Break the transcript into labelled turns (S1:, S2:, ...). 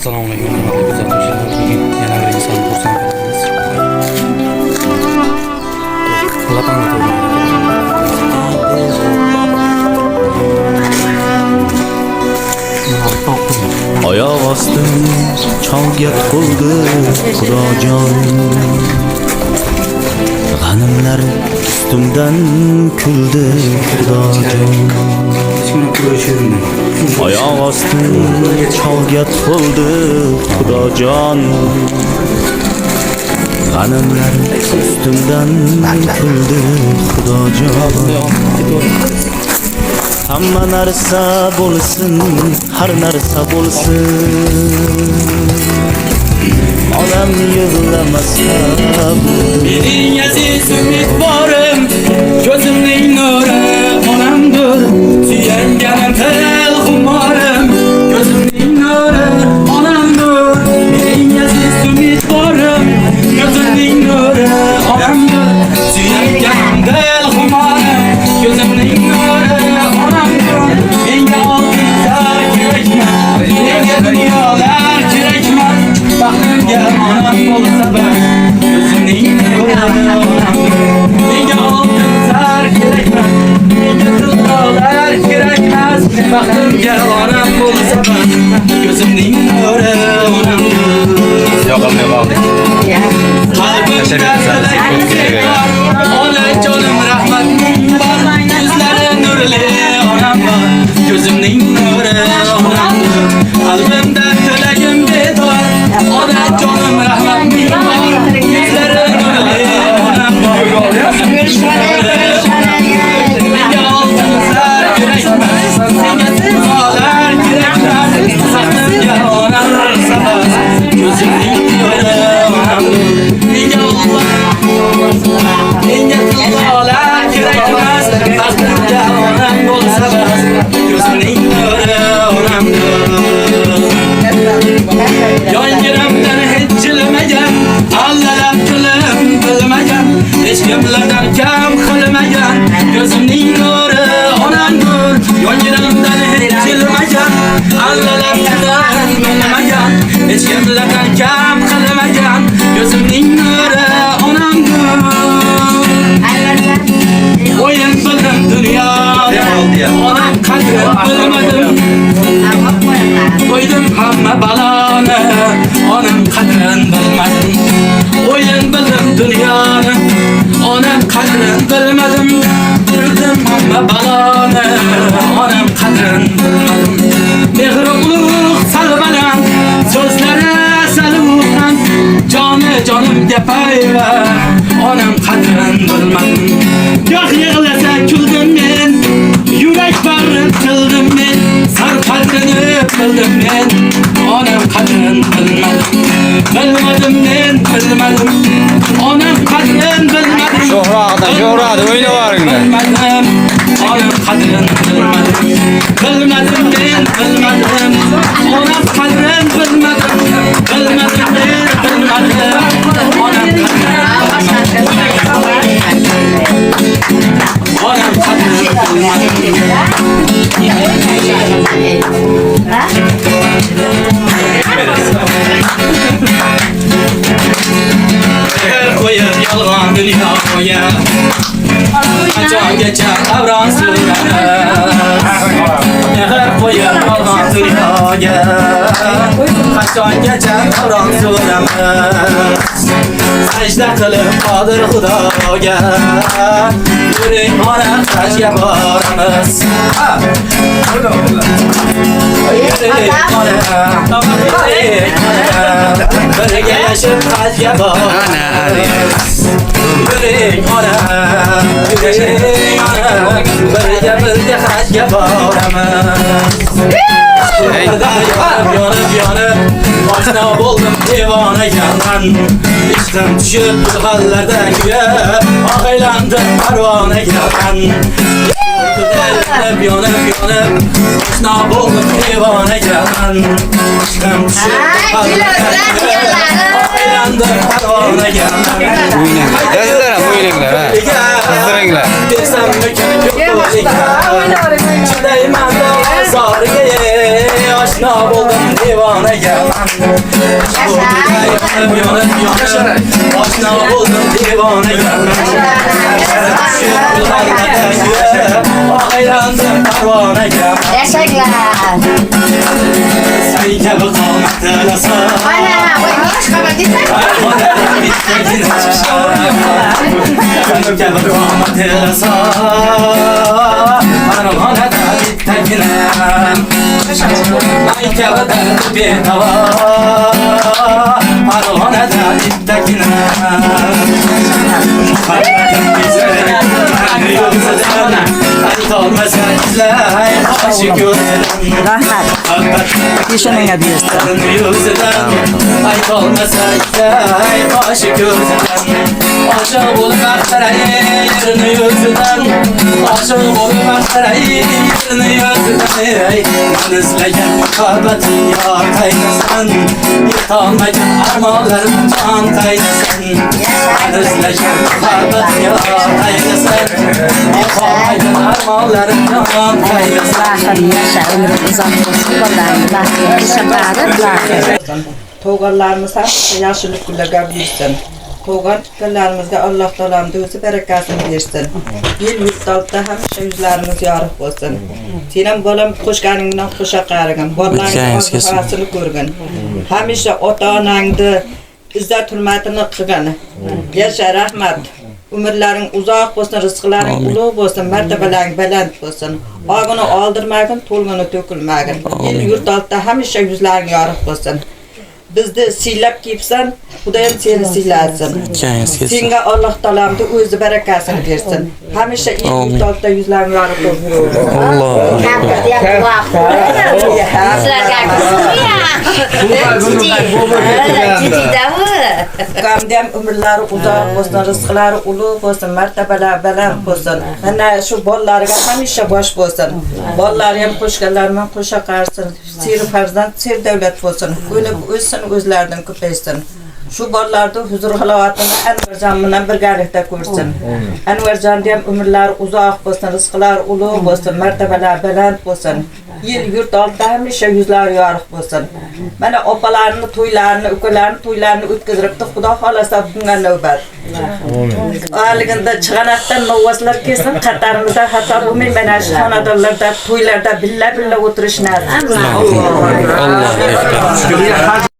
S1: Assalomu alaykum hurmatli kuzatuvchilar. Bugun yana bir inson xursand qilamiz. Lapangga to'g'ri.
S2: Oyoq ostim cholga to'ldi Xudojon. G'animlar ustimdan kuldi Xudojon. Oyoq ostim cholga to'ldi Xudojon. G'animlar ustimdan kuldi Xudojon. Hamma narsa bo'lsin, har narsa bo'lsin. Onam yig'lamasa
S3: mening aziz umidvorim, ko'zimning nuri onamdir. Suyanganim til xumorim, ko'zimning nuri onamdir. Mening aziz umidvorim, ko'zimning nuri onamdir. Suyanganim til xumorim, ko'zimning nuri onamdir. Menga oltinlar kerakmas, menga dunyolar kerakmas. Baxtimga onam bo'lsa bir, ko'zimning nuri onamdir. Menga oltinlar kerakmas, menga dunyolar kerakmas. Baxtimga onam bo'lsa bir, ko'zimning nuri onamdir.
S1: Yoqimli bo'ldi.
S3: Qalbimda tilak onajonim rahmating bor, yuzlari nurli onam bor, ko'zimning nuri onamdir. Qalbimda tilagim bedor, onajonim rahmating bor, yuzlari nurli onam bor, ko'zimning nuri onamdir. Menga oltinlar kerakmas, senga duolar kerakmas. Baxtimga onam bo'lsa bas, ko'zimning nuri onamdir. Menga duolar kerakmas, baxtimga onam bo'lsa bas, ko'zimning nuri onamdir. Yongiramdan hech jilmagan, allalab tilim bilmagan, hech kim bilan kam qilmagan, ko'zimning nuri onamdir. Yongiramdan hech jilmagan, allalab tilim bilmagan, hech kim bilan kam qilmagan, ko'zimning nuri onamdir. O'yin bildim dunyoda, onam qadrin bilmadim. Qo'ydim hamma baloni, onam qadrin bilmadim. O'yin bildim dunyoni, onam qadrin bilmadim. Qo'ydim hamma baloni, onam qadrin bilmadim. Mehri ulug' salbalan, so'zlari saluvhan, joni jonimga payva, onam qadrin bilmadim. Goh yig'lasa kuldim men, yurak bag'rin qildim men, sar qadrini bildim men, onam qadrin bilmadim. Bilmadim men, bilmadim, onam qadrin bilmadim.
S1: Sho'rada o'ynaveringlar.
S3: Bilmadim, onam qadrin bilmadim. Bilmadim men, bilmadim, onam qadrin bilmadim. Bilmadim men, bilmadim, onam qadrin onam qadrin qo'yib yolg'on dunyoga, qachongacha davron suramiz. Mehr qo'yib yolg'on dunyoga, qachongacha davron suramiz. Sajda qilib qodir Xudoga, yuring ona hajga boramiz. Yuring ona, birga yashab hajga boramiz. Yuring ona, birga hajga boramiz. Yonib oshno bo'ldim devonagan, ishdan tushib g'allarda kuyib, og'aylandim parvonaga. Yanıp yanıp Aşna buldum divanega ben İştem düşüp aylandım parvanega Desem mükemmel yok Çideyim de zargeye Aşna buldum divanega ben Yanıp Aşna buldum divanega Aylandım parvanega
S4: Yaşaklar.
S3: Sen gel kamatı nasıl
S4: Ana, bu hoş kapat gitsen.
S5: Rahmat. Yaşamaya diyorsun.
S3: Ayt olmasa ey başı gözünden Aşık olup aktarayı yerini yüzünden Aşık olup aktarayı yerini yüzünden Ben izleyen muhabbeti yar kaynasın Yıkılmayacak armağanlarım can kaynasın Ben izleyen muhabbeti yar kaynasın Yıkılmayacak armağanlarım can kaynasın
S4: Bakın yaşa, ömrü uzak olsun. Vallahi bak, yaşakarı bak.
S6: Toğanlarımız hem yaşlılık gülle bilsin. Toğan güllerimizde Allah Teala'nın özü berekasını versin. Yıl yurttalıkta hemşe yüzlerimiz yarık olsun. Senin balam koşkanından koşa qarıgın. Balayın azıqasını görgün. Hemşe ota-anandı izzet hürmetini qıgın. Yaşa rahmat. Ömürlerin uzak olsun, rızıkların ulu olsun, mertebelerin belend olsun. Ağını aldırmagın, tolgunu tökülmagın. Yıl yurttalıkta hemşe yüzlerin yarık olsun. Bizde siylap kipsen, Xudoyam seni siylasin. Senga Allah Teala'mda o'zi barakasini bersin. Hamisha el yurtda yuzlaring yorug' bo'lsin.
S2: Allah.
S6: Kamdam umrlari uzoq bo'lsin, rizqlari ulug' bo'lsin, martabalari baland bo'lsin. Mana shu bolalarga hamisha bosh bo'lsin. Bolalar ham qo'shganlarman qo'sha qarsin. Ser farzand, ser davlat bo'lsin. O'lib o'ssin, o'zlaridan ko'paysin. Şu bolalarda huzur halovatini Anvarjon bilan birgalikda ko'rsin. Anvarjonda ham umrlari uzoq bo'lsin, rizqlari ulug' bo'lsin, martabalari baland bo'lsin. Yil yurt oldida hamisha yuzlari yorug' bo'lsin. Mana opalarini to'ylarini, ukalarini to'ylarini o'tkazibdi. Xudo xolasa bunga navbat. Aligida chig'anoqdan novvoslar kelsin, qatarimizda xato bo'lmay mana shu xonadonlarda, to'ylarda billa o'tirishni.
S2: Allah.